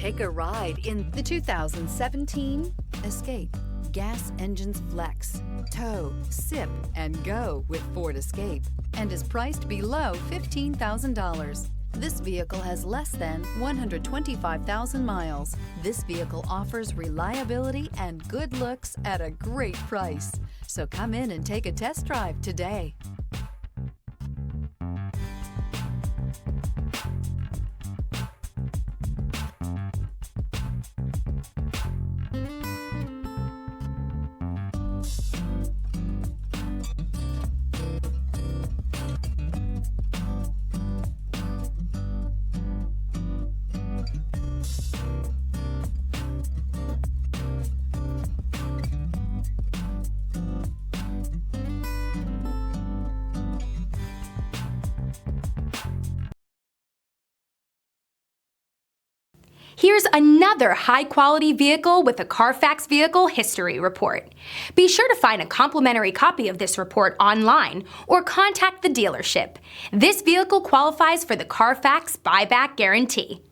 Take a ride in the 2017 Escape. Gas engines flex, tow, sip, and go with Ford Escape, and is priced below $15,000. This vehicle has less than 125,000 miles. This vehicle offers reliability and good looks at a great price. So come in and take a test drive today. Here's another high-quality vehicle with a Carfax Vehicle History Report. Be sure to find a complimentary copy of this report online or contact the dealership. This vehicle qualifies for the Carfax Buyback Guarantee.